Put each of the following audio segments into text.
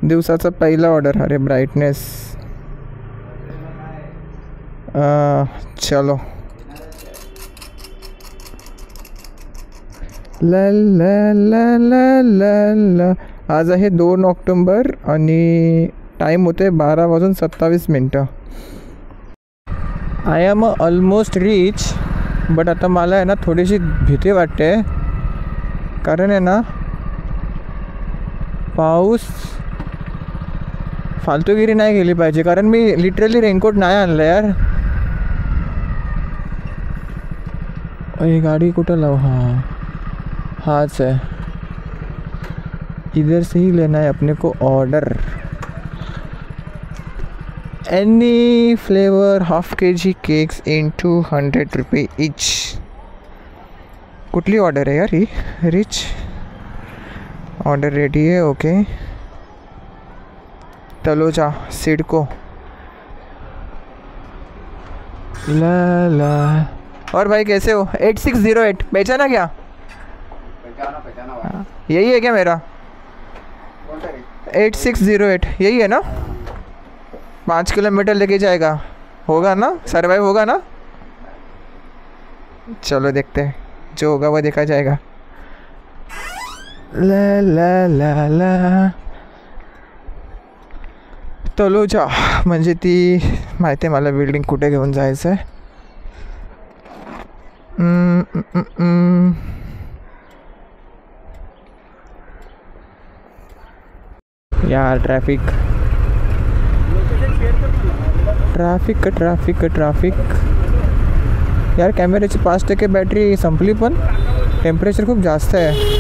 दिवसाचा पहिला ऑर्डर. अरे ब्राईटनेस. चलो. ला ला ला ला ला ला. आज आहे 2 ऑक्टोबर आणि टाईम होते 12:27. I am almost reach. But आता मला आहे ना थोडीशी भीती वाटते, कारण आहे ना पाऊस फालतूगिरी नाही केली पाहिजे. कारण मी लिटरली रेनकोट नाही आणलं यार. ये गाड़ी कुठं लाव. हाँ हाच है. इधर से ही लेना है अपने को order. Any flavour half kg cakes in 200 रुपये इच. कुठली ऑर्डर आहे यार ही. रिच. ऑर्डर रेडी है. ओके. तलोजा सिडको. ला ला. और भाई कैसे हो. 8608 पहचाना क्या. पहचाना यही है क्या मेरा. 8608 यही है ना. 5 किलोमीटर लेके जाएगा. होगा ना. सर्वाइव होगा ना. चलो देखते हैं. जो होगा वो देखा जाएगा. ला ला ला ला. तलोजा म्हणजे ती माहिती आहे मला बिल्डिंग कुठे घेऊन जायचं आहे. यार ट्रॅफिक ट्रॅफिक ट्रॅफिक ट्रॅफिक. यार कॅमेऱ्याची 5% बॅटरी संपली, पण टेम्परेचर खूप जास्त आहे.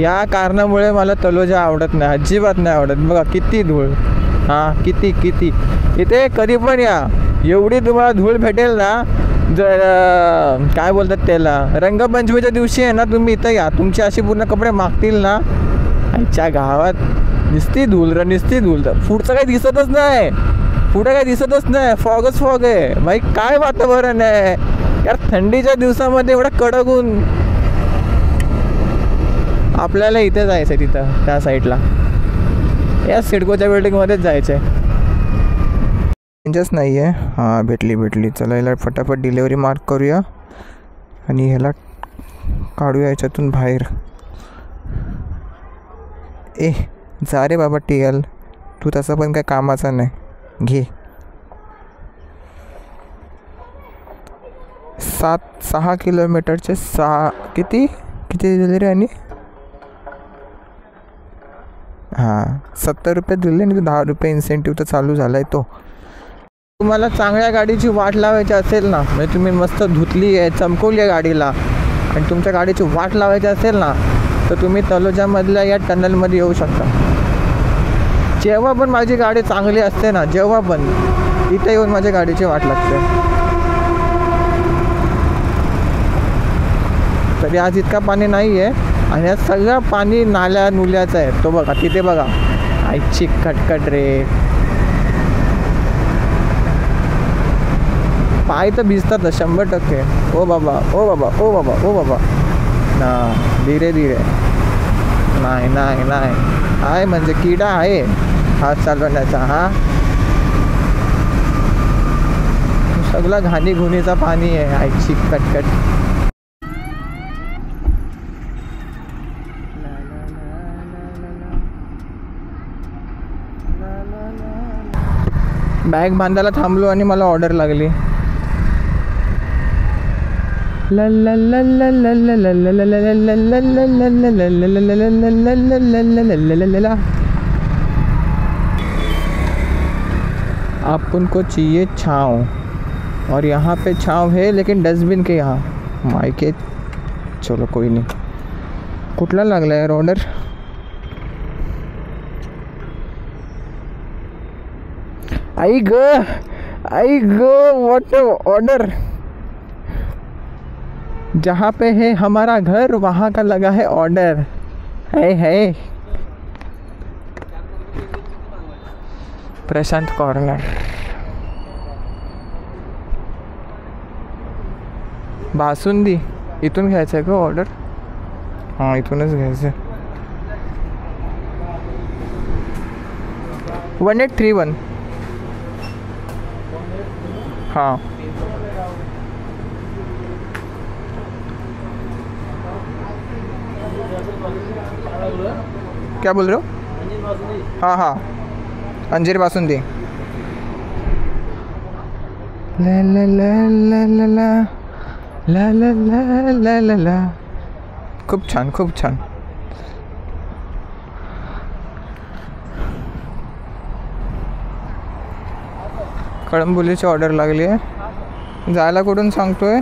या कारणामुळे मला तलोजा आवडत नाही, अजिबात नाही आवडत. बघा किती धूळ. हां किती किती. इथे कधी पण या, एवढी तुम्हाला धूळ भेटेल ना. जर काय बोलतात त्याला, रंगपंचमीच्या दिवशी आहे ना तुम्ही इथं या, तुमचे असे पूर्ण कपडे मागतील ना. आजच्या गावात नुसती धूळ र नुसती धूळ. पुढचं काही दिसतच नाही. पुढे काही दिसतच नाही. फॉगच फॉग आहे भाई. काय वातावरण आहे यार. थंडीच्या दिवसामध्ये एवढा कडक ऊन. आपल्याला इथे जायचं आहे, तिथं त्या साईडला या सिडकोच्या बिल्डिंगमध्येच जायचं आहे. चेंजच नाही आहे. हां भेटली. चला याला फटाफट डिलेवरी मार्क करूया आणि ह्याला काढूया याच्यातून बाहेर. ए जा रे बाबा TL, तू तसं पण काय कामाचा नाही. घे. 6 किलोमीटरचे 6 किती दिले रे. आणि हां 70 रुपये दिले आणि 10 रुपये इन्सेंटिव्ह तर चालू झाला आहे तो. तुम्हाला चांगल्या गाडीची वाट लावायची असेल ना, म्हणजे तुम्ही मस्त धुतली आहे, चमकवली आहे गाडीला, आणि तुमच्या गाडीची वाट लावायची असेल ना, तर तुम्ही तलोजामधल्या या टनलमध्ये येऊ शकता. जेव्हा पण माझी गाडी चांगली असते ना, जेव्हा पण इथे येऊन माझ्या गाडीची वाट लागते. तरी आज इतका पाणी नाही आहे, आणि आज सगळं पाणी नाल्या नुल्याचं आहे. तो बघा तिथे बघा. आईची कटकट रे. पाय तर भिजतात 100%. ओ बाबा ओ बाबा ओ बाबा ओ बाबा. ना धीरे धीरे. नाही नाही नाही. आहे म्हणजे किडा आहे हात चालवण्याचा. हा सगळं घाणी घुणीचा पाणी आहे. आईची कटकट. बॅग बांधायला थांबलो आणि मला ऑर्डर लागली. अपन को चाहिए छाँव, और यहाँ पे छाँव है लेकिन डस्टबिन के यहाँ. मायके चलो कोई नहीं. कुठला लागला यार ऑर्डर. आई ग व्हाट ऑर्डर. जहाँ पे है हमारा घर वहाँ का लगा है ऑर्डर. है प्रशांत कॉर्नर. बासुंदी इथून घ्यायचं आहे का ऑर्डर. हां इथूनच घ्यायचं आहे. 1831. हाँ क्या बोल रहे हो? हाँ हाँ अंजीर बासुंदी. ला ला ला ला ला ला ला ला ला ला ला. खूप छान खूप छान. कळंबोलीची ऑर्डर लागली आहे. जायला कुठून सांगतोय?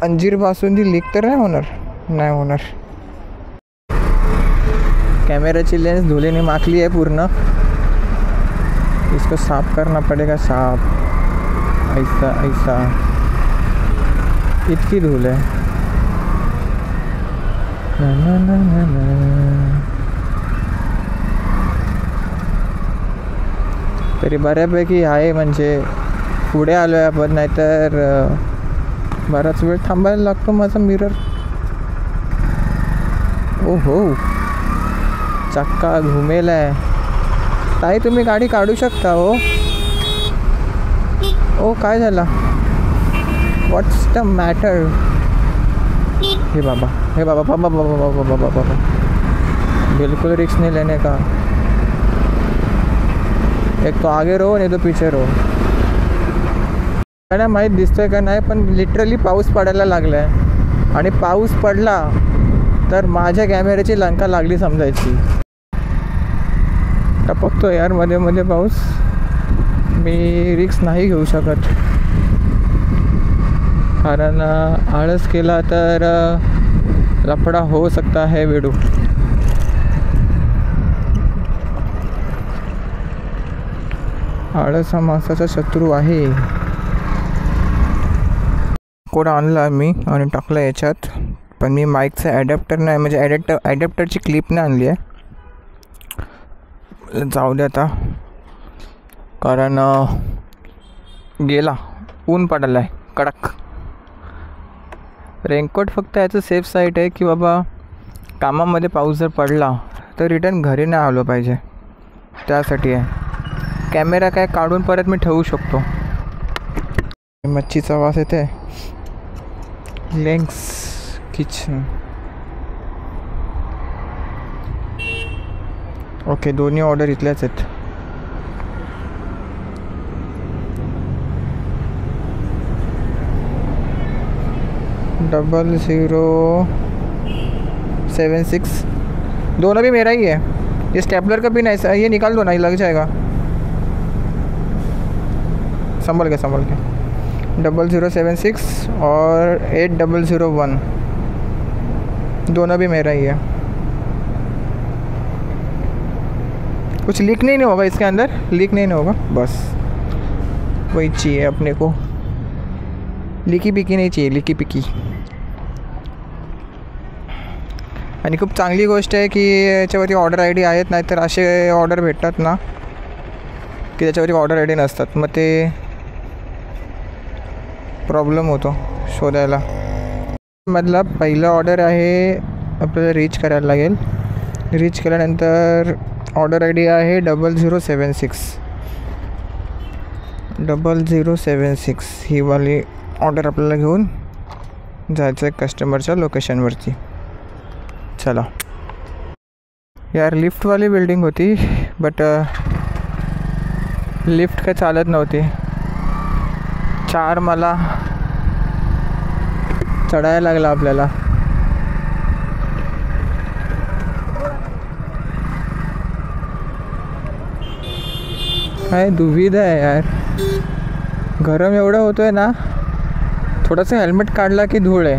अंजीर बासुंदी लीक तर नाही होणार? नाही होणार. कैमरे लेंस धूले ने माखली है पूर्ण. इसको साफ करना पड़ेगा. साफ ऐसा ऐसा. इतकी धूल है. ना ना ना ना ना. तरी बऱ्यापैकी आहे. म्हणजे पुढे आलो आहे आपण. नाहीतर बराच वेळ थांबायला लागतो. माझा मिरर. ओहो चक्का घुमेला आहे. ताई तुम्ही गाडी काढू शकता हो. ओ काय झाला? व्हॉट्स द मॅटर? हे बाबा हे बाबा बाबा बाबा बाबा बाबा बाबा. बिल्कुल रिस्क नहीं लेने का. एक तो आगे रहो नहीं तो पीछे रहो. काय माहीत दिसतोय का नाही पण लिटरली पाऊस पडायला लागला आहे. आणि पाऊस पडला तर माझ्या कॅमेऱ्याची लंका लागली समजायची. टपकतो यार मध्ये मध्ये पाऊस. मी रिस्क नाही घेऊ शकत कारण आळस केला तर लफड़ा हो सकता है वेडू. आळस हा माणसाचा शत्रू आहे. कोड आणला मी आणि टाकला याच्यात. पण मी माईकचा ॲडॅप्टर नाही म्हणजे ॲडॅप्टरची क्लिप नाही आणली आहे. जाऊ दे आता कारण गेला. ऊन पडायला आहे कडक. रेनकोट फक्त याचं सेफ साईड आहे की बाबा कामामध्ये पाऊस जर पडला तर रिटर्न घरी नाही आलो पाहिजे. त्यासाठी आहे. कॅमेरा काय काढून परत मी ठेवू शकतो. मच्छीचा वास येते. Lens kitchen. ओके दोन्ही ऑर्डर इथल्याच आहेत. डबल 076. दोनों भी मेरा ही है. ये स्टेपलर का पिन ऐसा ये निकाल दो ना. ये लग जाएगा. संभल के 0076 और 8001 दोनों भी मेरा ही है. कुछ लीक नहीं होगा इसके अंदर. लीक नहीं होगा बस वही चाहिए अपने को. लिकी पिकी नहीं चाहिए. लिकी पिकी. आणि खूप चांगली गोष्ट आहे की याच्यावरती ऑर्डर आय डी आहेत. नाहीतर असे ऑर्डर भेटतात ना की त्याच्यावरती ऑर्डर आय डी नसतात. मग ते प्रॉब्लेम होतो शोधायला. मधला पहिला ऑर्डर आहे आपल्याला रीच करायला लागेल. रीच केल्यानंतर ऑर्डर आय डी आहे 0076 ही वाली ऑर्डर आपल्याला घेऊन जायचं आहे कस्टमरच्या लोकेशनवरती. चला यार लिफ्टवाली बिल्डिंग होती बट लिफ्ट काय चालत नव्हती. 4 मला चढायला लागला आपल्याला. काय दुविधा आहे यार. गरम एवढं होतं आहे ना. थोडंसं हेल्मेट काढला की धूळ आहे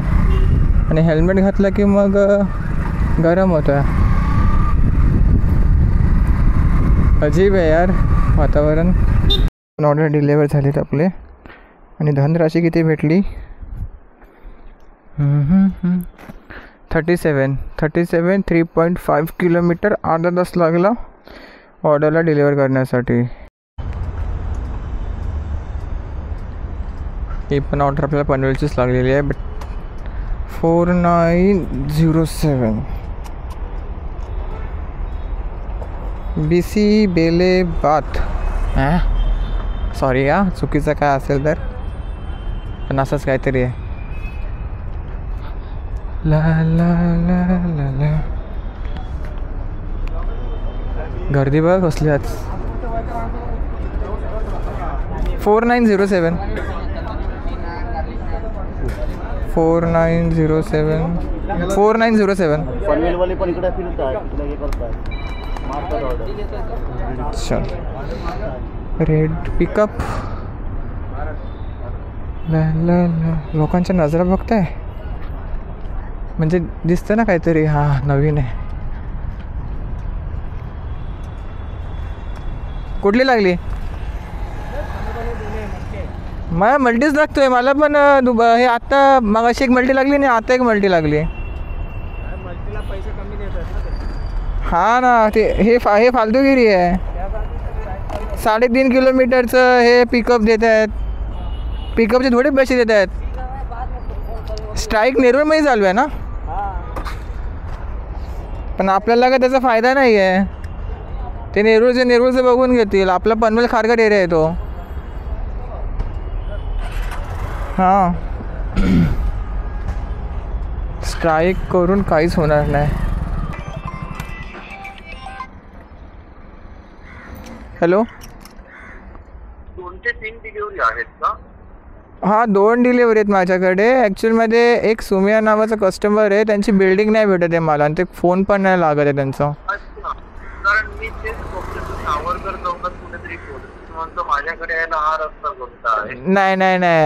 आणि हेल्मेट घातलं की मग गरम होतं आहे. अजीब आहे यार वातावरण. ऑर्डर डिलेवर झालेत आपले आणि धनराशी किती भेटली? 37 3.5 किलोमीटर. अर्धा तास लागला ऑर्डरला डिलिव्हर करण्यासाठी. ही पण ऑर्डर आपल्याला पनवेलचीच लागलेली आहे. बट 4907 BC बेले बात. सॉरी चुकीचं काय असेल तर, पण असंच काहीतरी आहे. ला ला ला ला ला. गर्दी बघ कसली आज. 4907 4907 पनवेलवाले पण इकडे फिरतात, इकडे हे करतात. अच्छा रेड पिकअप. लोकांच्या नजरा बघताय म्हणजे दिसतं ना काहीतरी. हां नवीन आहे. कुठली लागली? मला मल्टीच लागतोय. मला पण हे आत्ता मगाशी एक मल्टी लागली आणि आता एक मल्टी लागली. मल्टीला पैसे कमी देतात. हां ना, ते हे फालतूगिरी आहे. 3.5 किलोमीटरचं हे पिकअप देत आहेत. पिकअपचे थोडे पैसे देत आहेत. स्ट्राईक नेरूळमध्ये चालू आहे ना, पण आपल्याला काय त्याचा फायदा नाही आहे. ते नेरूळचं बघून घेतील. आपला पनवेल खारघर एरिया आहे तो. हां स्ट्राईक करून काहीच होणार नाही. हॅलो 2 ते 3 डिलिव्हरी आहेत का? हां 2 डिलिव्हरी आहेत माझ्याकडे. ॲक्च्युअलमध्ये एक सुमिया नावाचा कस्टमर आहे, त्यांची बिल्डिंग नाही भेटत आहे मला आणि ते फोन पण नाही लागत आहे त्यांचा. अच्छा, कारण मी तेच बघतो सावरकर चौकात कुठेतरी म्हणतो माझ्याकडे यायला हा रस्ता कोणता आहे. नाही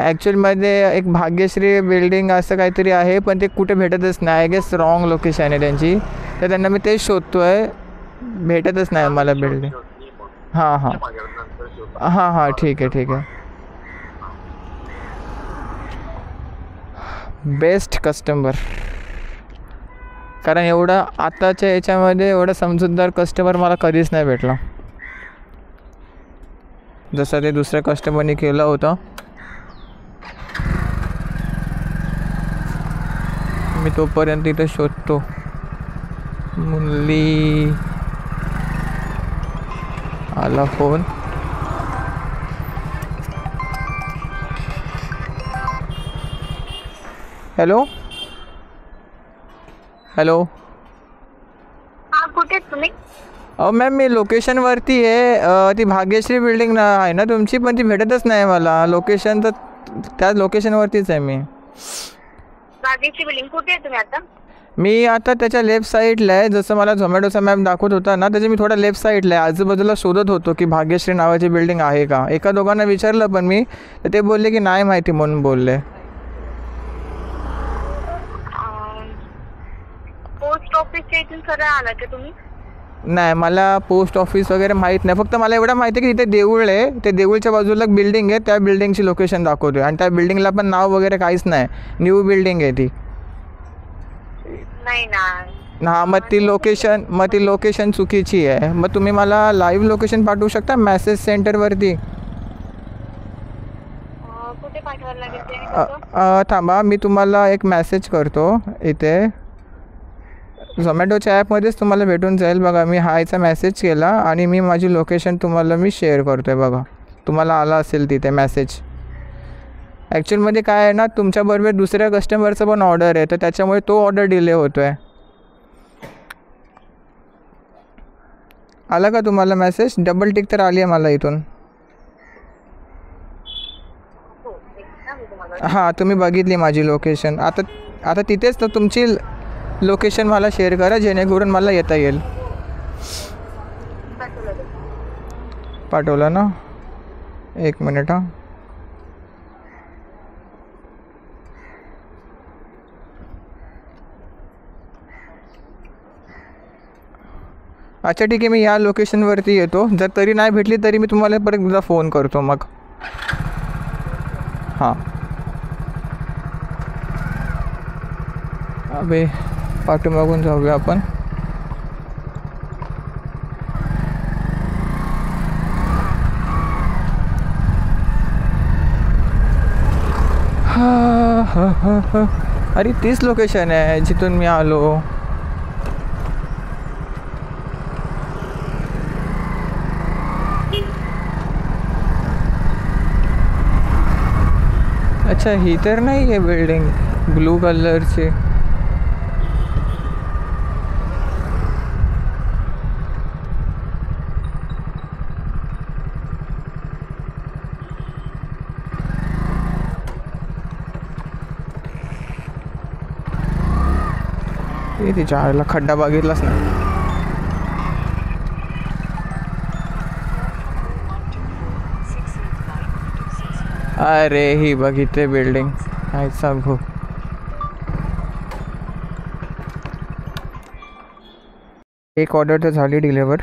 ॲक्च्युअलमध्ये एक भाग्यश्री बिल्डिंग असं काहीतरी आहे, पण ते कुठे भेटतच नाही. आय गेस रॉंग लोकेशन आहे त्यांची, तर त्यांना मी तेच शोधतो आहे. भेटतच नाही मला बिल्डिंग. हां ठीक आहे. Best customer. कारण एवढा आताच्या याच्यामध्ये एवढा समजूतदार कस्टमर मला कधीच नाही भेटला जसं ते दुसऱ्या कस्टमरने केलं होतं. मी तोपर्यंत इथं शोधतो. मुली आला फोन. हॅलो हां कुठे तुम्ही? मॅम मी लोकेशनवरती आहे. ती भाग्यश्री बिल्डिंग आहे ना तुमची, पण ती भेटतच नाही मला. लोकेशन तर त्याच लोकेशनवरतीच आहे मी. भाग्यश्री बिल्डिंग कुठे आहे तुम्ही आता? मी आता त्याच्या लेफ्ट साईडला आहे. जसं मला झोमॅटोचा मॅप दाखवत होता ना, त्याच्या मी थोडा लेफ्ट साईडला आहे. आजूबाजूला शोधत होतो की भाग्यश्री नावाची बिल्डिंग आहे का. एका दोघांना विचारलं पण मी, तर ते बोलले की नाही माहिती म्हणून बोलले. पोस्ट ऑफिसच्या इथून सरळ आला का तुम्ही? नाही मला पोस्ट ऑफिस वगैरे माहीत नाही. फक्त मला एवढं माहिती आहे की तिथे देऊळ आहे. ते देऊळच्या बाजूला बिल्डिंग आहे, त्या बिल्डिंगची लोकेशन दाखवतो आहे. आणि त्या बिल्डिंगला पण नाव वगैरे काहीच नाही, न्यू बिल्डिंग आहे ती. नाही ना. हां मग ती लोकेशन चुकीची आहे. मग तुम्ही मला लाईव्ह लोकेशन पाठवू शकता मॅसेज सेंटरवरती? कुठे पाठवायला लागेल ते? थांबा मी तुम्हाला एक मेसेज करतो. इथे झोमॅटोच्या ॲपमध्येच तुम्हाला भेटून जाईल बघा. मी हायचा मेसेज केला आणि मी माझी लोकेशन तुम्हाला मी शेअर करतो आहे बघा. तुम्हाला आला असेल तिथे मेसेज. ॲक्च्युअलमध्ये काय आहे ना, तुमच्याबरोबर दुसऱ्या कस्टमरचं पण ऑर्डर आहे, तर त्याच्यामुळे तो ऑर्डर डिले होतो आहे. आला का तुम्हाला मेसेज? डबल टिक तर आली आहे मला इथून. हां तुम्ही बघितली माझी लोकेशन. आता तिथेच तर तुमची लोकेशन मला शेअर करा जेणेकरून मला येता येईल. पाठवलं ना, 1 मिनिट. हां अच्छा ठीक आहे, मी या लोकेशनवरती येतो. जर तरी नाही भेटली तरी मी तुम्हाला परत एकदा फोन करतो मग. हां अबे पाठीमागून जाऊया आपण. अरे तीच लोकेशन आहे जिथून मी आलो. अच्छा ही तर नाही आहे बिल्डिंग ब्लू कलरची. तिच्या आईला खड्डा बघितलाच नाही. अरे ही बघितले बिल्डिंग आयचा भो. एक ऑर्डर तर झाली डिलिव्हर.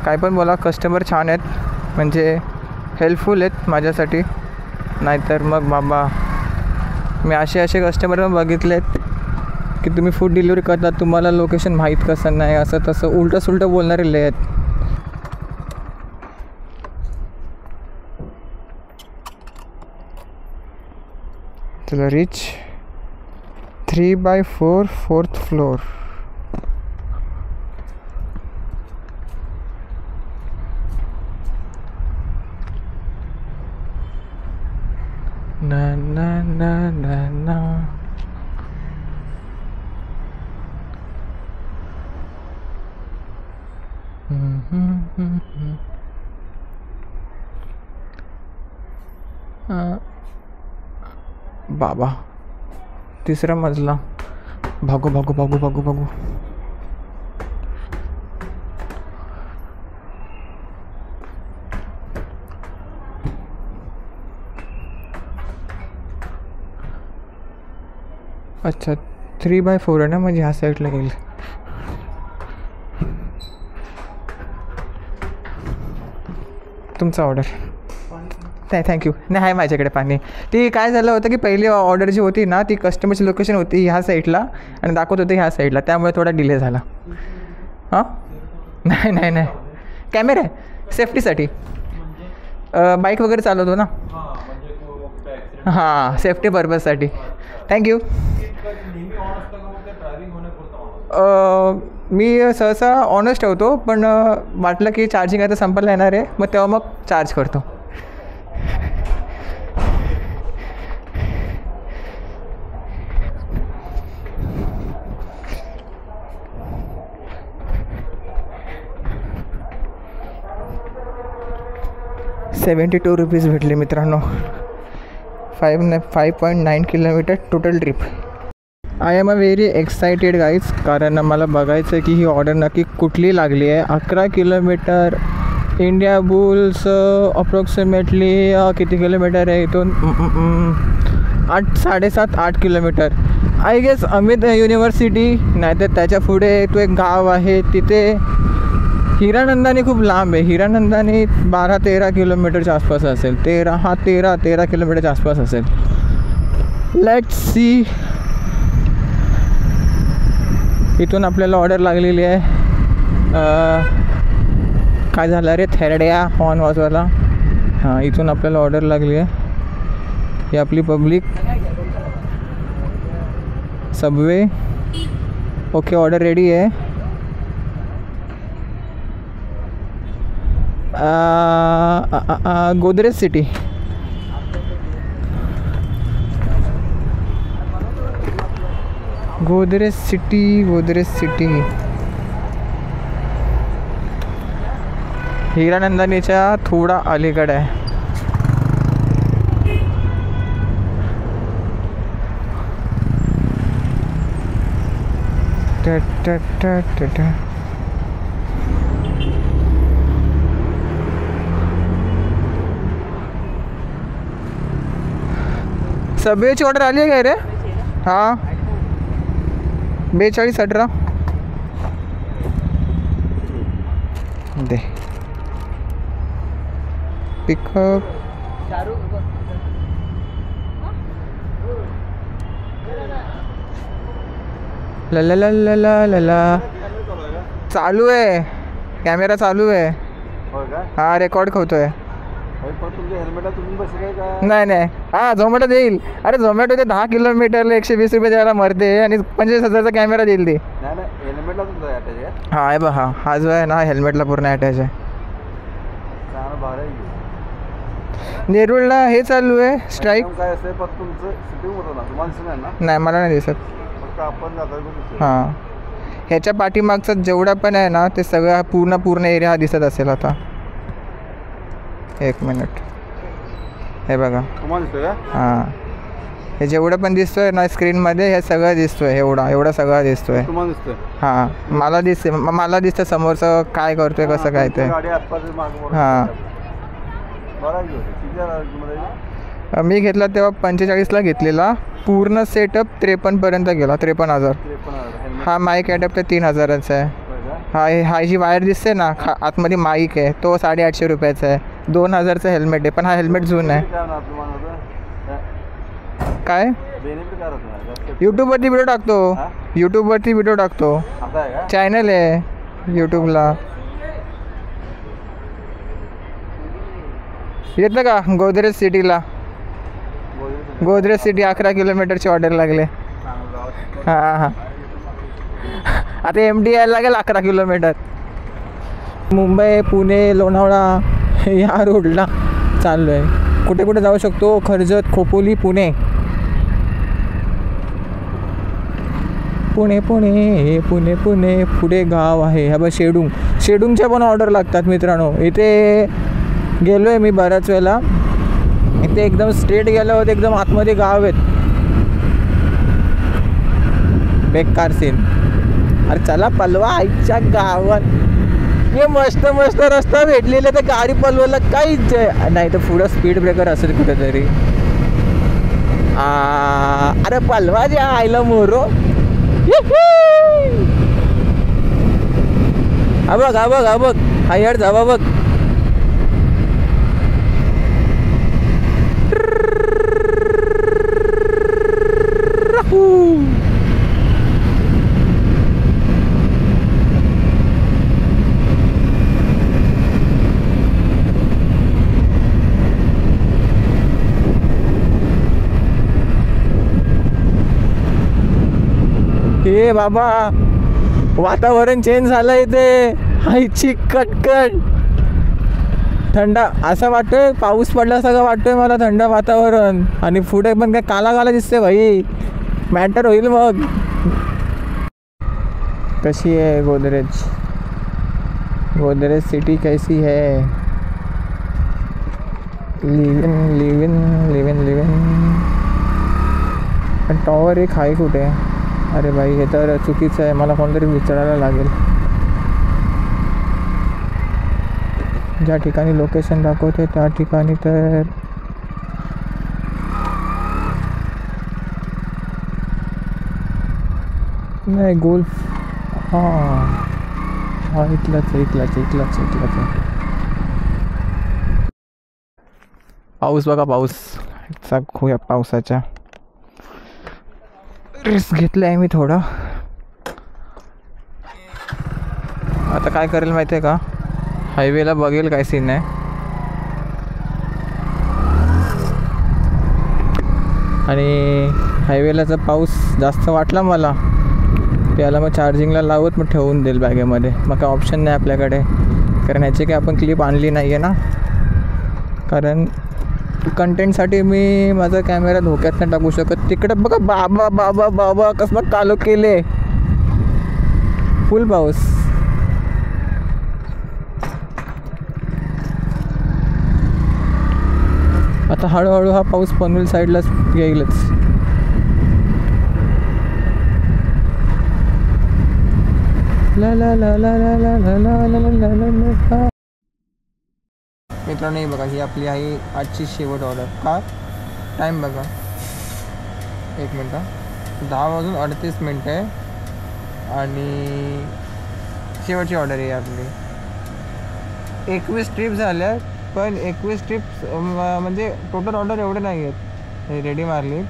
काय पण बोला कस्टमर छान आहेत म्हणजे हेल्पफुल आहेत माझ्यासाठी. नाहीतर मग बाबा मी असे कस्टमर पण बघितले आहेत की तुम्ही फूड डिलिव्हरी करता तुम्हाला लोकेशन माहीत कसं नाही असं तसं उलटं सुलटं बोलणारे लय आहेत. चला रिच 3x4 4th फ्लोर. ना ना ना ना ना. बाबा तिसरा मजला. भागो भागो भागो भागो भागो. अच्छा 3x4 आहे ना म्हणजे ह्या साईडला येईल. तुमचा ऑर्डर नाही थँक्यू. नाही आहे माझ्याकडे पाणी. ती काय झालं होतं की पहिली ऑर्डर जी होती ना ती कस्टमरची लोकेशन होती ह्या साईडला आणि दाखवत होते ह्या साईडला त्यामुळे थोडा डिले झाला. हां नाही नाही नाही कॅमेरा आहे सेफ्टीसाठी. बाईक वगैरे चालवतो ना. हां सेफ्टी पर्पजसाठी. थँक्यू. मी सहसा ऑनच ठेवतो पण वाटलं की चार्जिंग आता संपायला येणार आहे मग तेव्हा मग चार्ज करतो. ₹72 भेटले मित्रांनो. 5.9 kilometre total trip. I am a very excited guys कारण मला बघायचं आहे की ही ऑर्डर नक्की कुठली लागली आहे. 11 किलोमीटर इंडिया बुल्स अप्रॉक्सिमेटली किती किलोमीटर आहे इथून 7.5-8 kilometre. I guess Amity university नाही तर त्याच्या पुढे तो एक गाव आहे तिथे. हिरानंदानी खूप लांब आहे. हिरानंदानी 12-13 किलोमीटरच्या आसपास असेल. 13 किलोमीटरच्या आसपास असेल. Let's see. इथून आपल्याला ऑर्डर लागलेली आहे. काय झालं रे थेरड्या हॉर्न वाजवायला. हां इथून आपल्याला ऑर्डर लागली आहे. ही आपली public Subway. Okay order ready आहे. गोदरेज सिटी. गोदरेज सिटी हिरानंदानीच्या थोडा अलीकडे आहे. सबवेची ऑर्डर आली आहे काय रे. हां 4218 दे. पिकअप ला चालू आहे. कॅमेरा चालू आहे. हा रेकॉर्ड करतोय. नाही नाही हां झोमॅटो देईल. अरे झोमॅटो ते 10 किलोमीटरला 120 रुपये द्यायला मरते आणि 25,000चा कॅमेरा देईल ते. हां आहे बा. हा जो आहे ना हेल्मेटला पूर्ण अटॅच आहे. नेरूळला हे चालू आहे स्ट्राईक. काय असते फक्त तुमचं शूटिंग होतं ना, तुम्हाला दिसत नाही ना, नाही मला नाही दिसत. फक्त आपण जाता. हां ह्याच्या पाठीमागचं जेवढा पण आहे ना ते सगळं पूर्ण एरिया हा दिसत असेल आता. एक मिनिट हे बघा. तुम्हाला दिसतोय का? हां हे जेवढं पण दिसतोय ना स्क्रीनमध्ये हे सगळं दिसतोय. एवढा सगळं दिसतोय. तुम्हाला दिसतोय? हां मला दिसतं समोरचं काय करतोय कसं काय ते. गाडी आसपास मागं. हां बरं आहे. किती झाला तुम्हाला? मी घेतला तेव्हा 45ला घेतलेला. पूर्ण सेटअप 53पर्यंत गेला. 53,000. 53,000. हा माईक ॲडॅप्टर 3,000चा आहे. हा जी वायर दिसते ना आतमध्ये माईक आहे तो 850 रुपयाचा आहे. 2,000चा हेल्मेट आहे पण हा हेल्मेट जुना आहे. काय यूट्यूबवरती व्हिडिओ टाकतो. यूट्यूबवरती व्हिडिओ टाकतो. चॅनल आहे यूट्यूबला. येतं का गोदरेज सिटीला? गोदरेज सिटी 11 किलोमीटरची ऑर्डर लागले. हां आता MD यायला लागेल 11 किलोमीटर. मुंबई पुणे लोणावळा या रोडला चाललो आहे. कुठे कुठे जाऊ शकतो? कर्जत खोपोली पुणे. पुणे पुणे पुणे पुणे पुढे गाव आहे. हा बघ शेडूंगच्या पण ऑर्डर लागतात मित्रांनो. इथे गेलो आहे मी बऱ्याच वेळेला. इथे एकदम स्ट्रेट गेल्यावर एकदम आतमध्ये गाव आहेत. बेकार सीन. अरे चला पलवा आईच्या गावात. हे मस्त रस्ता भेटलेला तर गाडी पलवायला काहीच नाही. तर पुढं स्पीड ब्रेकर असेल कुठेतरी. अरे पलवा जे आयला मोरो. हा बघ हा यार जावा बघ. हे बाबा वातावरण चेंज झालं इथे. आईची कटकट थंड असं वाटतंय पाऊस पडला सगळं वाटतंय मला. थंड वातावरण आणि पुढे पण काय काला दिसते भाई. मॅटर होईल मग. कशी आहे गोदरेज सिटी कैसी है? लिव्ह पण टॉवर एक आहे कुठे? अरे भाई हे तर चुकीचं आहे. मला कोणतरी विचारायला लागेल. ज्या ठिकाणी लोकेशन दाखवते त्या ठिकाणी तर नाही. गोल्फ हा इथलाच आहे. पाऊस बघा पाऊस. खूप पावसाच्या रिस्क घेतलं आहे मी थोडं. आता काय करेल माहिती आहे का? हायवेला बघेल काय सीन आहे. आणि हायवेला जर पाऊस जास्त वाटला मला त्याला मग चार्जिंगला लावत मग ठेवून देईल बॅगेमध्ये. मग काय ऑप्शन नाही आपल्याकडे. कारण ह्याची काही आपण क्लिप आणली नाही आहे ना. कारण कंटेंटसाठी मी माझा कॅमेरा धोक्यात नाही टाकू शकत. तिकडे बघा बाबा कसं कालो केले. फुल पाऊस. आता हळूहळू हा पाऊस पनवेल साईडलाच येईलच. मित्रांनो हे बघा ही आपली आहे आजची शेवट ऑर्डर. का टाईम बघा 1 मिनटं 10:38 आहे आणि शेवटची ऑर्डर आहे आपली. 21 ट्रिप झाल्या पण 21 ट्रिप्स म्हणजे टोटल ऑर्डर एवढे नाही आहेत. हे रेडी मारली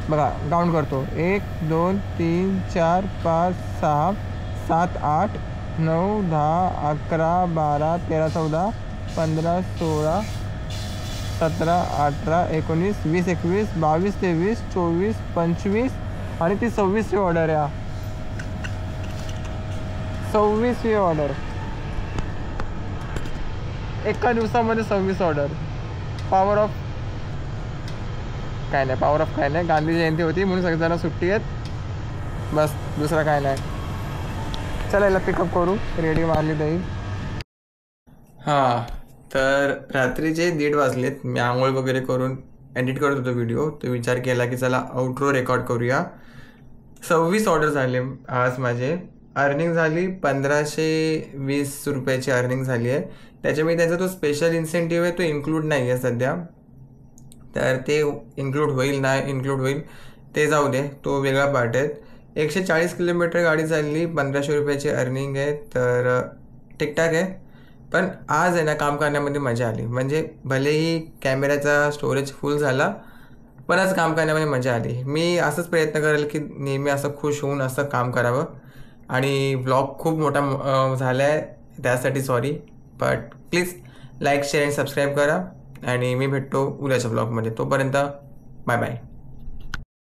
बघा. काउंट करतो 1 2 3 4 5 6 7 8 9 10 11 12 13 14 15 16 17 18 19 20 21 22 23 24 25 आणि ती 26वी ऑर्डर आहे. 26वी ऑर्डर एका दिवसामध्ये 26 ऑर्डर. पॉवर ऑफ काय नाही, पॉवर ऑफ काय नाही, गांधी जयंती होती म्हणून सगळेजण सुट्टी आहेत, बस दुसरा काय नाही. चला याला पिकअप करू, रेडी मारली जाईल. हां, तर रात्रीचे 1:30 वाजलेत. मी आंघोळ वगैरे करून एडिट करत होतो व्हिडिओ, तो विचार केला की चला आउट्रो रेकॉर्ड करूया. 26 ऑर्डर झाले आज माझे. अर्निंग झाली 1520 रुपयाची अर्निंग झाली आहे. त्याच्यामुळे त्याचा तो स्पेशल इन्सेंटिव्ह आहे तो इन्क्लूड नाही आहे सध्या, तर ते इन्क्लूड होईल नाही इन्क्लूड होईल ते जाऊ दे, तो वेगळा पार्ट आहे. 140 किलोमीटर गाडी चालली, 1500 रुपयाची अर्निंग आहे, तर ठीकठाक आहे. पण आज आहे ना काम करण्यामध्ये मजा आली. म्हणजे भलेही कॅमेऱ्याचा स्टोरेज फुल झाला, पण आज काम करण्यामध्ये मजा आली. मी असंच प्रयत्न करेल की नेहमी असं खुश होऊन असं काम करावं. आणि ब्लॉग खूप मोठा झाला आहे त्यासाठी sorry, but please like share आणि सबस्क्राईब करा. आणि मी भेटतो उद्याच्या ब्लॉगमध्ये. तोपर्यंत बाय बाय.